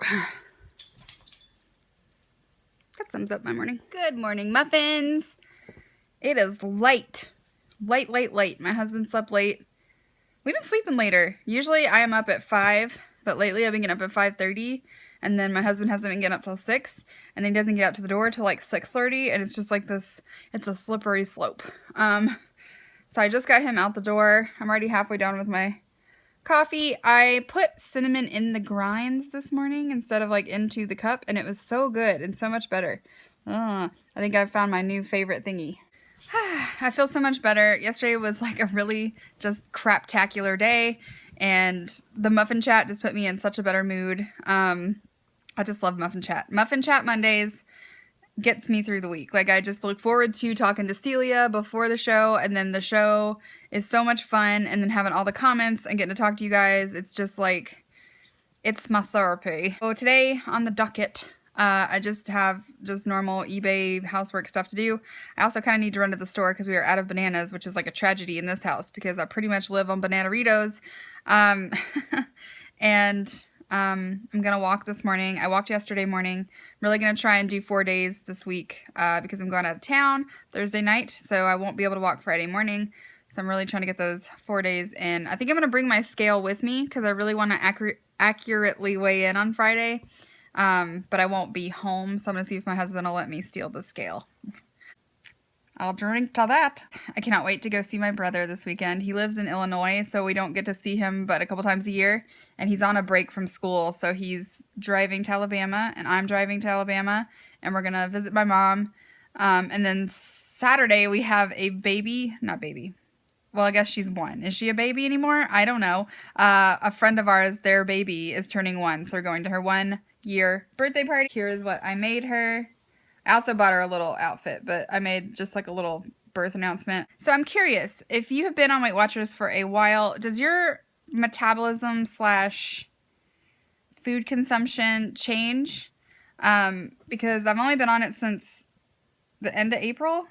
That sums up my morning. Good morning, muffins. It is late. Late. My husband slept late. We've been sleeping later. Usually I am up at 5, but lately I've been getting up at 5:30, and then my husband hasn't been getting up till 6, and then he doesn't get out to the door till like 6:30, and it's just like this, it's a slippery slope. So I just got him out the door. I'm already halfway done with my coffee. I put cinnamon in the grinds this morning instead of like into the cup, and it was so good and so much better. I think I found my new favorite thingy. I feel so much better. Yesterday was like a really just craptacular day, and the muffin chat just put me in such a better mood. I just love muffin chat. Muffin chat Mondays gets me through the week. Like, I just look forward to talking to Celia before the show, and then the show is so much fun, and then having all the comments and getting to talk to you guys. It's just like, it's my therapy. So today on the docket, I just have just normal eBay housework stuff to do. I also kind of need to run to the store because we are out of bananas, which is like a tragedy in this house because I pretty much live on Bananaritos. And I'm gonna walk this morning. I walked yesterday morning. I'm really gonna try and do 4 days this week because I'm going out of town Thursday night, so I won't be able to walk Friday morning. So I'm really trying to get those 4 days in. I think I'm gonna bring my scale with me because I really want to accurately weigh in on Friday. But I won't be home, so I'm gonna see if my husband will let me steal the scale. I'll drink to that. I cannot wait to go see my brother this weekend. He lives in Illinois, so we don't get to see him but a couple times a year. And he's on a break from school, so he's driving to Alabama, and I'm driving to Alabama, and we're gonna visit my mom. And then Saturday we have a baby, not baby. Well, I guess she's 1. Is she a baby anymore? I don't know. A friend of ours, their baby is turning 1, so we're going to her 1-year birthday party. Here is what I made her. I also bought her a little outfit, but I made just like a little birth announcement. So I'm curious, if you have been on Weight Watchers for a while, does your metabolism / food consumption change? Because I've only been on it since the end of April,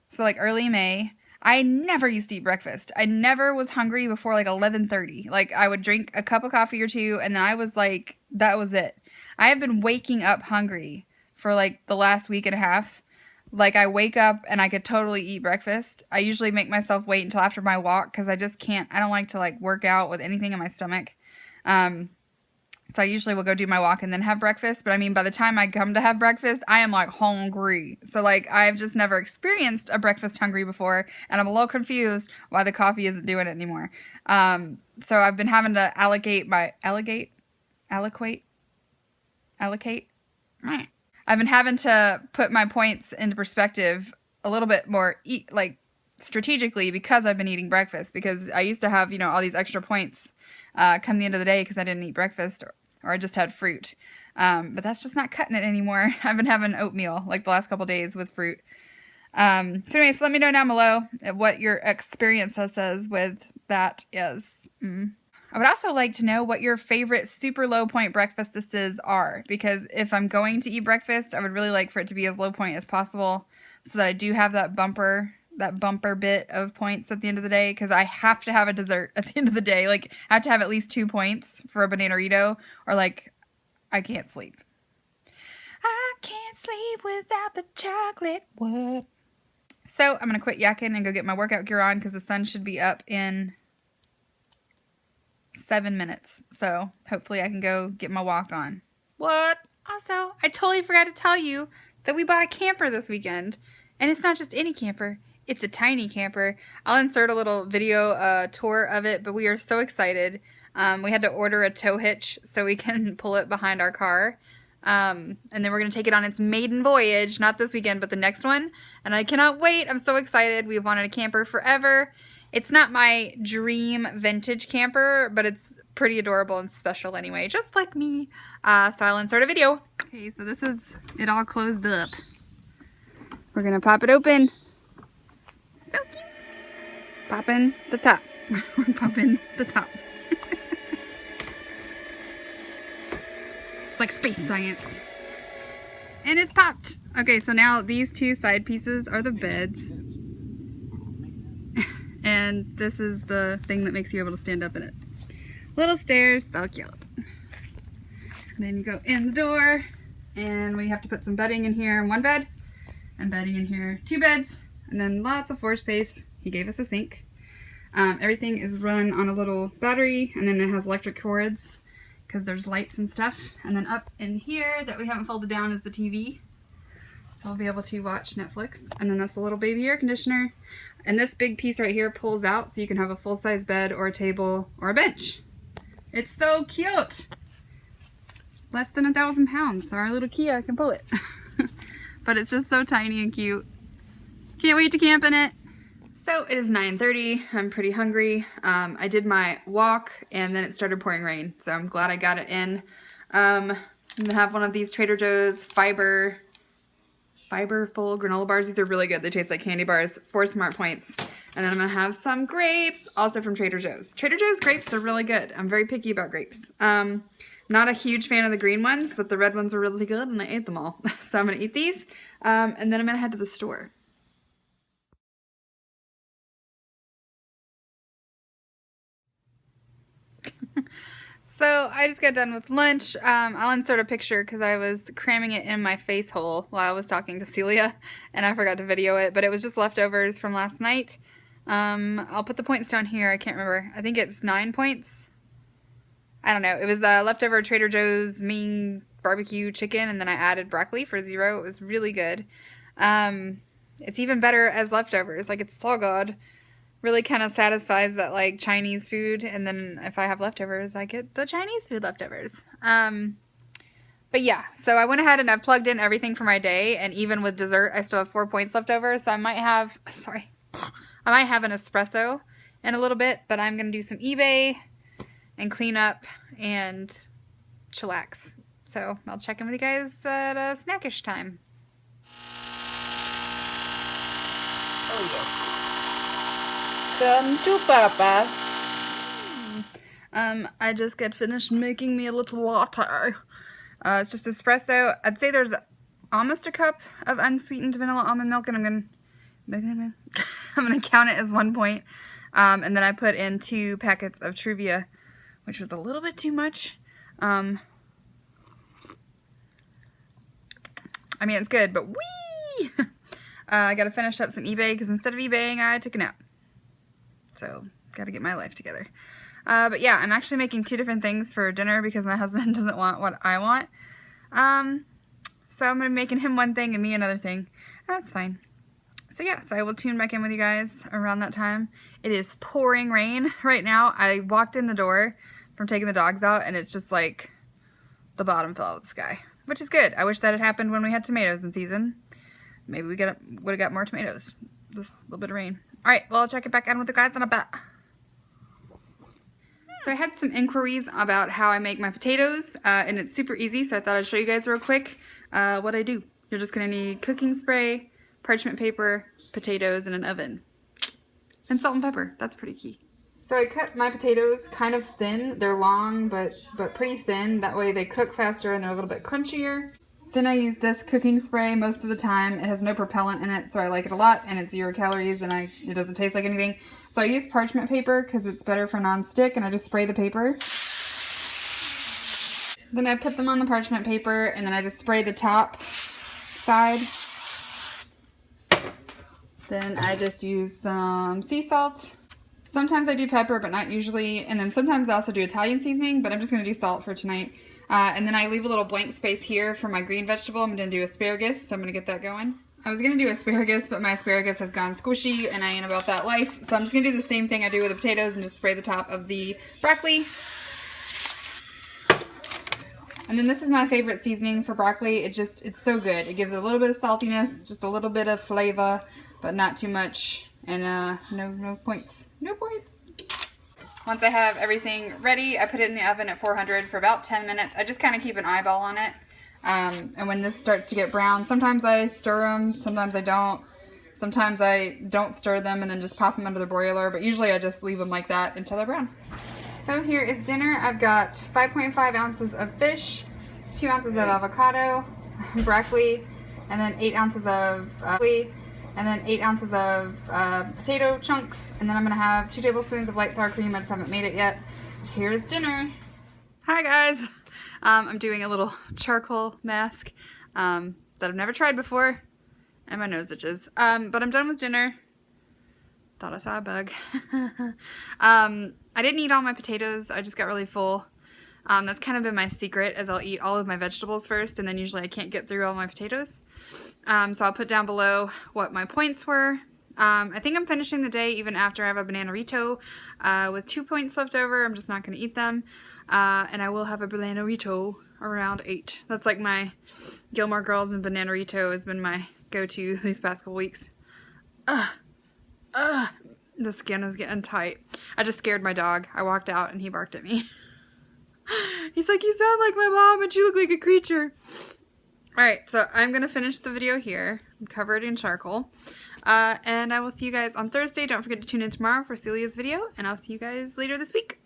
so like early May. I never used to eat breakfast. I never was hungry before like 11:30. Like, I would drink a cup of coffee or two, and then I was like, that was it. I have been waking up hungry for like the last week and a half. Like, I wake up and I could totally eat breakfast. I usually make myself wait until after my walk because I just can't. I don't like to like work out with anything in my stomach. So I usually will go do my walk and then have breakfast. But I mean, by the time I come to have breakfast, I am like hungry. So like, I've just never experienced a breakfast hungry before. And I'm a little confused why the coffee isn't doing it anymore. So I've been having to allocate. I've been having to put my points into perspective a little bit more, like strategically, because I've been eating breakfast. Because I used to have, you know, all these extra points come the end of the day because I didn't eat breakfast or I just had fruit. But that's just not cutting it anymore. I've been having oatmeal like the last couple days with fruit. So anyways, let me know down below what your experience says with that is. I would also like to know what your favorite super low point breakfasts are, because if I'm going to eat breakfast, I would really like for it to be as low point as possible so that I do have that bumper bit of points at the end of the day, because I have to have a dessert at the end of the day. Like, I have to have at least 2 points for a Bananarito, or like, I can't sleep. I can't sleep without the chocolate. What? So I'm going to quit yakking and go get my workout gear on because the sun should be up in 7 minutes. So hopefully I can go get my walk on. What? Also, I totally forgot to tell you that we bought a camper this weekend. And it's not just any camper. It's a tiny camper. I'll insert a little video tour of it, but we are so excited. We had to order a tow hitch so we can pull it behind our car. And then we're going to take it on its maiden voyage, not this weekend, but the next one. And I cannot wait. I'm so excited. We've wanted a camper forever. It's not my dream vintage camper, but it's pretty adorable and special anyway, just like me. So I'll insert a video. Okay, so this is it all closed up. We're going to pop it open. So cute. Popping the top. We're popping the top. It's like space science. And it's popped. Okay, so now these 2 side pieces are the beds. And this is the thing that makes you able to stand up in it. Little stairs, so cute. Then you go in the door, and we have to put some bedding in here, 1 bed, and bedding in here, 2 beds, and then lots of floor space. He gave us a sink. Everything is run on a little battery, and then it has electric cords because there's lights and stuff. And then up in here that we haven't folded down is the TV. So I'll be able to watch Netflix. And then that's the little baby air conditioner. And this big piece right here pulls out so you can have a full-size bed or a table or a bench. It's so cute! Less than 1,000 pounds, so our little Kia can pull it. But it's just so tiny and cute. Can't wait to camp in it. So it is 9:30. I'm pretty hungry. I did my walk and then it started pouring rain, so I'm glad I got it in. I'm gonna have one of these Trader Joe's fiber full granola bars. These are really good. They taste like candy bars, 4 Smartpoints. And then I'm gonna have some grapes, also from Trader Joe's. Trader Joe's grapes are really good. I'm very picky about grapes. Not a huge fan of the green ones, but the red ones were really good and I ate them all. So I'm gonna eat these, and then I'm gonna head to the store. So I just got done with lunch. I'll insert a picture because I was cramming it in my face hole while I was talking to Celia and I forgot to video it, but it was just leftovers from last night. I'll put the points down here. I can't remember. I think it's 9 points. I don't know. It was leftover Trader Joe's Ming barbecue chicken, and then I added broccoli for 0. It was really good. It's even better as leftovers. Like, it's so good. Really kind of satisfies that, like, Chinese food, and then if I have leftovers, I get the Chinese food leftovers. But yeah, so I went ahead and I plugged in everything for my day, and even with dessert, I still have 4 points left over, so I might have, I might have an espresso in a little bit, but I'm going to do some eBay and clean up and chillax. So I'll check in with you guys at snackish time. Oh yes. Come to Papa. I just got finished making me a little latte. It's just espresso. I'd say there's almost a cup of unsweetened vanilla almond milk, and I'm gonna count it as 1 point. And then I put in 2 packets of Truvia, which was a little bit too much. I mean, it's good, but wee! I gotta finish up some eBay because instead of eBaying, I took a nap. So, gotta get my life together. But yeah, I'm actually making 2 different things for dinner because my husband doesn't want what I want. So I'm gonna be making him one thing and me another thing. That's fine. So yeah, so I will tune back in with you guys around that time. It is pouring rain right now. I walked in the door from taking the dogs out and it's just like the bottom fell out of the sky, which is good. I wish that had happened when we had tomatoes in season. Maybe we would have got more tomatoes. This little bit of rain. All right, well, I'll check it back in with the guys in a bit. So I had some inquiries about how I make my potatoes, and it's super easy, so I thought I'd show you guys real quick what I do. You're just going to need cooking spray, parchment paper, potatoes, and an oven. And salt and pepper. That's pretty key. So I cut my potatoes kind of thin. They're long, but pretty thin. That way they cook faster and they're a little bit crunchier. Then I use this cooking spray most of the time. It has no propellant in it, so I like it a lot, and it's 0 calories, and it doesn't taste like anything. So I use parchment paper because it's better for non-stick, and I just spray the paper. Then I put them on the parchment paper, and then I just spray the top side. Then I just use some sea salt. Sometimes I do pepper, but not usually. And then sometimes I also do Italian seasoning, but I'm just going to do salt for tonight. And then I leave a little blank space here for my green vegetable. I'm going to do asparagus, so I'm going to get that going. I was going to do asparagus, but my asparagus has gone squishy, and I ain't about that life. So I'm just going to do the same thing I do with the potatoes and just spray the top of the broccoli. And then this is my favorite seasoning for broccoli. It's so good. It gives it a little bit of saltiness, just a little bit of flavor, but not too much. And no points. No points. Once I have everything ready, I put it in the oven at 400 for about 10 minutes. I just kind of keep an eyeball on it. And when this starts to get brown, sometimes I stir them, sometimes I don't. Sometimes I don't stir them and then just pop them under the broiler, but usually I just leave them like that until they're brown. So here is dinner. I've got 5.5 ounces of fish, 2 ounces of avocado, broccoli, and then 8 ounces of and then 8 ounces of potato chunks, and then I'm gonna have 2 tablespoons of light sour cream. I just haven't made it yet. Here's dinner. Hi guys. I'm doing a little charcoal mask that I've never tried before, and my nose itches. But I'm done with dinner. Thought I saw a bug. I didn't eat all my potatoes. I just got really full. That's kind of been my secret, is I'll eat all of my vegetables first, and then usually I can't get through all my potatoes. So I'll put down below what my points were. I think I'm finishing the day even after I have a banana rito with 2 points left over. I'm just not going to eat them. And I will have a banana rito around 8. That's like my Gilmore Girls, and banana rito has been my go-to these past couple weeks. The skin is getting tight. I just scared my dog. I walked out and he barked at me. He's like, "You sound like my mom and you look like a creature." Alright, so I'm going to finish the video here. I'm covered in charcoal. And I will see you guys on Thursday. Don't forget to tune in tomorrow for Celia's video. And I'll see you guys later this week.